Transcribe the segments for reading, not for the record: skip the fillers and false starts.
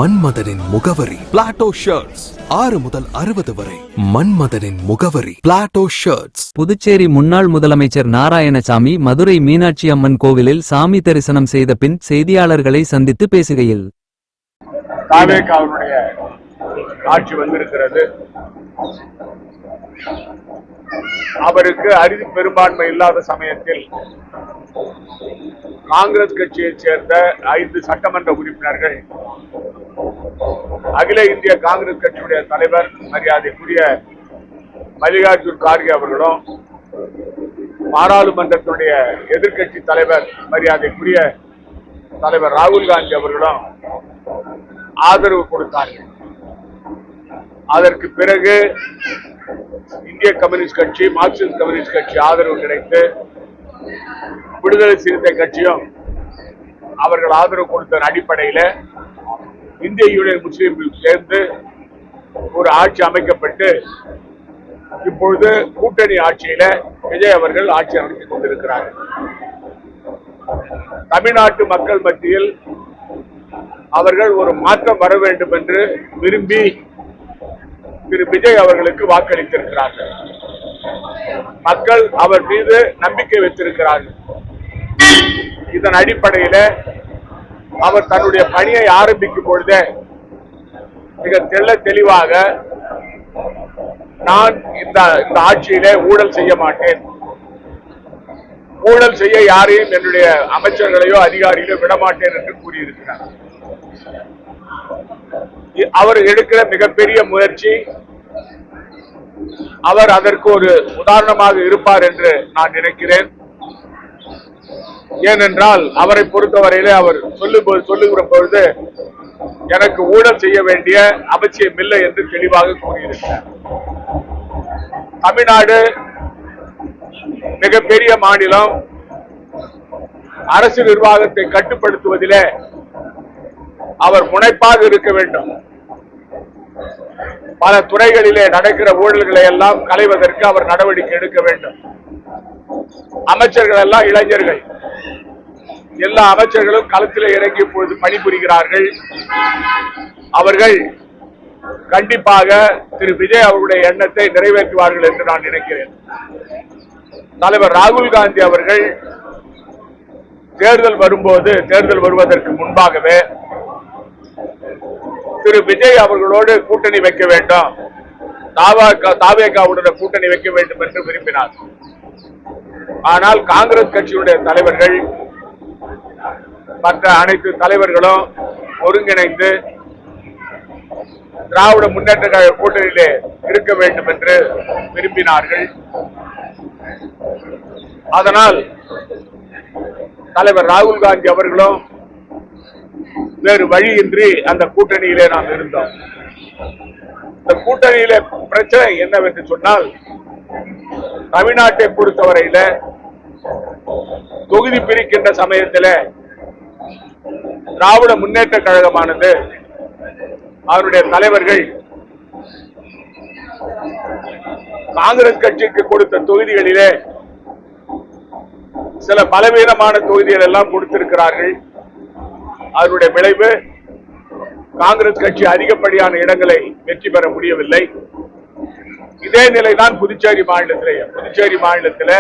மன்மதனின் முகவரி Plato shirts. 6 முதல் 60 வரை. மன்மதனின் முகவரி பிளாட்டோ ஷர்ட்ஸ். புதுச்சேரி முன்னாள் முதலமைச்சர் நாராயணசாமி மதுரை மீனாட்சி அம்மன் கோவிலில் சாமி தரிசனம் செய்த பின் செய்தியாளர்களை சந்தித்து பேசுகையில், தாவேகாவுடைய ஆட்சி வந்திருக்கிறது. அவருக்கு அறுதி பெரும்பான்மை இல்லாத சமயத்தில் காங்கிரஸ் கட்சியைச் சேர்ந்த 5 சட்டமன்ற உறுப்பினர்கள் அகில இந்திய காங்கிரஸ் கட்சியுடைய தலைவர் மரியாதைக்குரிய மல்லிகார்ஜுன் கார்கே அவர்களும், பாராளுமன்றத்தினுடைய எதிர்கட்சி தலைவர் மரியாதைக்குரிய தலைவர் ராகுல் காந்தி அவர்களும் ஆதரவு கொடுத்தார்கள். அதற்கு பிறகு இந்திய கம்யூனிஸ்ட் கட்சி, மார்க்சிஸ்ட் கம்யூனிஸ்ட் கட்சி ஆதரவு கிடைத்து விடுதலை சிறுத்தை கட்சியும் அவர்கள் ஆதரவு கொடுத்த அடிப்படையில் இந்திய யூனியன் முஸ்லீம் லீக் சேர்ந்து ஒரு ஆட்சி அமைக்கப்பட்டு இப்பொழுது கூட்டணி ஆட்சியில விஜய் அவர்கள் ஆட்சி அமைத்துக் கொண்டிருக்கிறார்கள். தமிழ்நாட்டு மக்கள் மத்தியில் அவர்கள் ஒரு மாற்றம் வர வேண்டும் என்று விரும்பி திரு விஜய் அவர்களுக்கு வாக்களித்திருக்கிறார்கள். மக்கள் அவர் மீது நம்பிக்கை வைத்திருக்கிறார்கள். இதன் அடிப்படையில் அவர் தன்னுடைய பணியை ஆரம்பிக்கும் பொழுதே மிக தெளிவாக நான் இந்த ஆட்சியிலே ஊழல் செய்ய மாட்டேன், ஊழல் செய்ய யாரையும் என்னுடைய அமைச்சர்களையோ அதிகாரிகளோ விடமாட்டேன் என்று கூறியிருக்கிறார். அவர் எடுக்கிற மிகப்பெரிய முயற்சி, அவர் அதற்கு ஒரு உதாரணமாக இருப்பார் என்று நான் நினைக்கிறேன். ஏனென்றால் அவரை பொறுத்தவரையிலே அவர் சொல்லுகிற பொழுது எனக்கு ஊழல் செய்ய வேண்டிய அவசியம் இல்லை என்று தெளிவாக கூறியிருக்கிறார். தமிழ்நாடு மிகப்பெரிய மாநிலம், அரசு நிர்வாகத்தை கட்டுப்படுத்துவதிலே அவர் முனைப்பாக இருக்க வேண்டும். பல துறைகளிலே நடக்கிற ஊழல்களை எல்லாம் களைவதற்கு அவர் நடவடிக்கை எடுக்க வேண்டும். அமைச்சர்கள் எல்லாம் இளைஞர்கள், எல்லா அமைச்சர்களும் களத்தில் இறங்கி இப்பொழுது பணிபுரிகிறார்கள். அவர்கள் கண்டிப்பாக திரு விஜய் அவருடைய எண்ணத்தை நிறைவேற்றுவார்கள் என்று நான் நினைக்கிறேன். தலைவர் ராகுல் காந்தி அவர்கள் தேர்தல் வருவதற்கு முன்பாகவே திரு விஜய் அவர்களோடு கூட்டணி வைக்க வேண்டும், தாவேகாவுடன் கூட்டணி வைக்க வேண்டும் என்று விரும்பினார். ஆனால் காங்கிரஸ் கட்சியுடைய தலைவர்கள், மற்ற அனைத்து தலைவர்களும் ஒருங்கிணைந்து திராவிட முன்னேற்ற கழக கூட்டணியிலே இருக்க வேண்டும் என்று விரும்பினார்கள். அதனால் தலைவர் ராகுல் காந்தி அவர்களும் வேறு வழியின்றி அந்த கூட்டணியிலே நாம் இருந்தோம். இந்த கூட்டணியிலே பிரச்சனை என்னவென்று சொன்னால், தமிழ்நாட்டை பொறுத்தவரையில தொகுதி பிரிக்கின்ற சமயத்தில் திராவிட முன்னேற்ற கழகமானது அவருடைய தலைவர்கள் காங்கிரஸ் கட்சிக்கு கொடுத்த தொகுதிகளிலே சில பலவீனமான தொகுதிகள் எல்லாம் கொடுத்திருக்கிறார்கள். அதனுடைய விளைவு காங்கிரஸ் கட்சி அதிகப்படியான இடங்களை வெற்றி பெற முடியவில்லை. இதே நிலைதான் புதுச்சேரி மாநிலத்திலே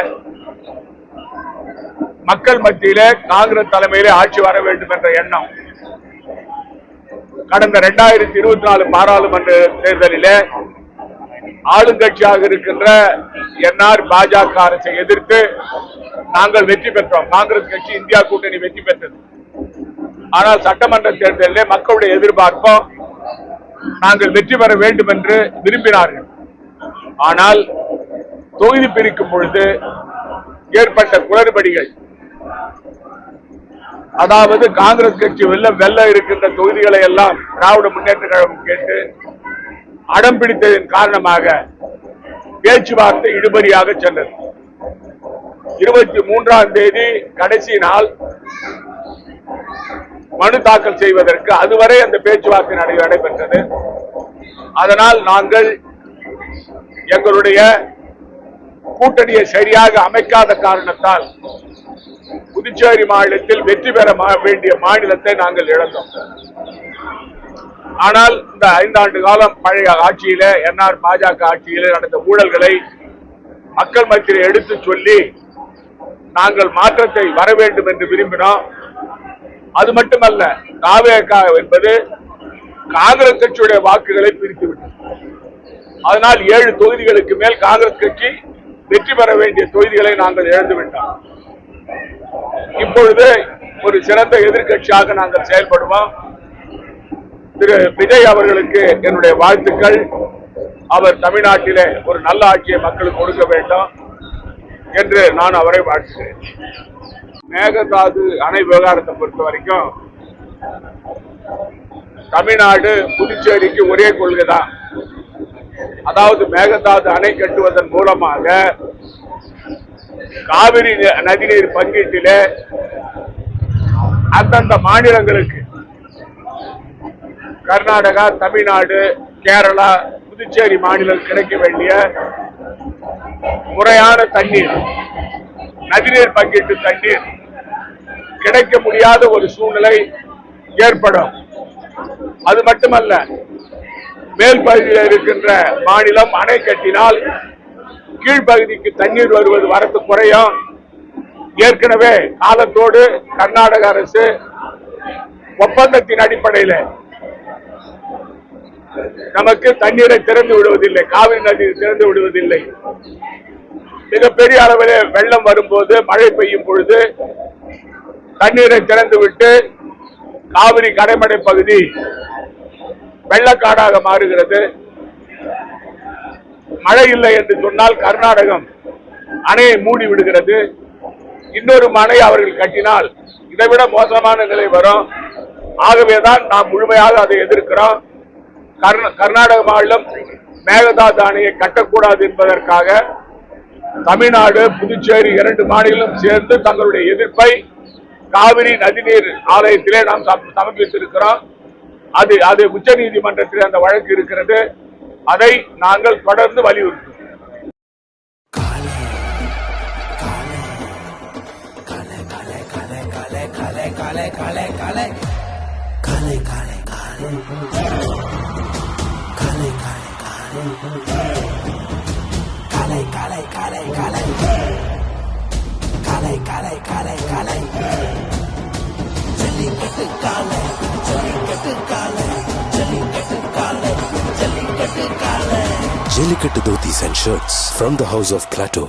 மக்கள் மத்தியிலே காங்கிரஸ் தலைமையிலே ஆட்சி வர வேண்டும் என்ற எண்ணம் கடந்த 2024 பாராளுமன்ற தேர்தலிலே ஆளுங்கட்சியாக இருக்கின்ற என்ஆர் பாஜக அரசை எதிர்த்து நாங்கள் வெற்றி பெற்றோம். காங்கிரஸ் கட்சி இந்தியா கூட்டணி வெற்றி பெற்றது. ஆனால் சட்டமன்ற தேர்தலில் மக்களுடைய எதிர்பார்ப்போம் நாங்கள் வெற்றி பெற வேண்டும் என்று விரும்பினார்கள். ஆனால் தொகுதி பிரிக்கும் பொழுது ஏற்பட்ட குளறுபடிகள், அதாவது காங்கிரஸ் கட்சி வெல்ல இருக்கின்ற தொகுதிகளை எல்லாம் திராவிட முன்னேற்ற கழகம் கேட்டு அடம் பிடித்ததன் காரணமாக பேச்சுவார்த்தை இழுபறியாக சென்றது. 23ஆம் தேதி கடைசி நாள் மனு தாக்கல் செய்வதற்கு, அதுவரை அந்த பேச்சுவார்த்தை நடைபெற்றது. அதனால் நாங்கள் எங்களுடைய கூட்டணியை சரியாக அமைக்காத காரணத்தால் புதுச்சேரி மாநிலத்தில் வெற்றி பெற வேண்டிய மாநிலத்தை நாங்கள் இழந்தோம். ஆனால் இந்த 5 ஆண்டு காலம் பழைய ஆட்சியில என்ஆர் பாஜக ஆட்சியில நடந்த ஊழல்களை மக்கள் மத்தியில் எடுத்து சொல்லி நாங்கள் மாற்றத்தை வர வேண்டும் என்று விரும்பினோம். அது மட்டுமல்ல, தாவேகா என்பது காங்கிரஸ் கட்சியுடைய வாக்குகளை பிரித்துவிட்டது. அதனால் 7 தொகுதிகளுக்கு மேல் காங்கிரஸ் கட்சி வெற்றி பெற வேண்டிய தொகுதிகளை நாங்கள் இழந்துவிட்டோம். இப்பொழுது ஒரு சிறந்த எதிர்க்கட்சியாக நாங்கள் செயல்படுவோம். திரு விஜய் அவர்களுக்கு என்னுடைய வாழ்த்துக்கள். அவர் தமிழ்நாட்டிலே ஒரு நல்ல ஆட்சியை மக்களுக்கு கொடுக்க வேண்டும் என்று நான் அவரை வாழ்த்துகிறேன். மேகதாது அணை விவகாரத்தை பொறுத்த வரைக்கும் தமிழ்நாடு புதுச்சேரிக்கு ஒரே கொள்கை தான். அதாவது மேகதாது அணை கட்டுவதன் மூலமாக காவிரி நதிநீர் பங்கீட்டிலே அந்தந்த மாநிலங்களுக்கு கர்நாடகா, தமிழ்நாடு, கேரளா, புதுச்சேரி மாநிலம் கிடைக்க வேண்டிய முறையான தண்ணீர், நதிநீர் பங்கீட்டு தண்ணீர் கிடைக்க முடியாத ஒரு சூழ்நிலை ஏற்படும். அது மட்டுமல்ல, மேல் பகுதியில் இருக்கின்ற மாநிலம் அணை கட்டினால் கீழ்ப்பகுதிக்கு தண்ணீர் வருவது வரத்து குறையும். ஏற்கனவே காலத்தோடு கர்நாடக அரசு ஒப்பந்தத்தின் அடிப்படையில் நமக்கு தண்ணீரை திறந்து விடுவதில்லை, காவிரி நதியை திறந்து விடுவதில்லை. மிகப்பெரிய அளவில் வெள்ளம் வரும்போது, மழை பெய்யும் பொழுது தண்ணீரை திறந்து விட்டு காவிரி கடைமடை பகுதி வெள்ளக்காடாக மாறுகிறது. மழை இல்லை என்று சொன்னால் கர்நாடகம் அணையை மூடி விடுகிறது. இன்னொரு அணை அவர்கள் கட்டினால் இதைவிட மோசமான நிலை வரும். ஆகவேதான் நாம் முழுமையாக அதை எதிர்க்கிறோம். கர்நாடக மாநிலம் மேகதாது அணையை கட்டக்கூடாது என்பதற்காக தமிழ்நாடு, புதுச்சேரி 2 மாநிலம் சேர்ந்து தங்களுடைய எதிர்ப்பை காவிரி நதிநீர் ஆலயத்திலே நாம் சமர்ப்பித்திருக்கிறோம். அது உச்ச நீதிமன்றத்தில் அந்த வழக்கு இருக்கிறது. அதை நாங்கள் தொடர்ந்து வலியுறுத்துவோம். Jellicut Dhotis and shirts from the house of Plateau.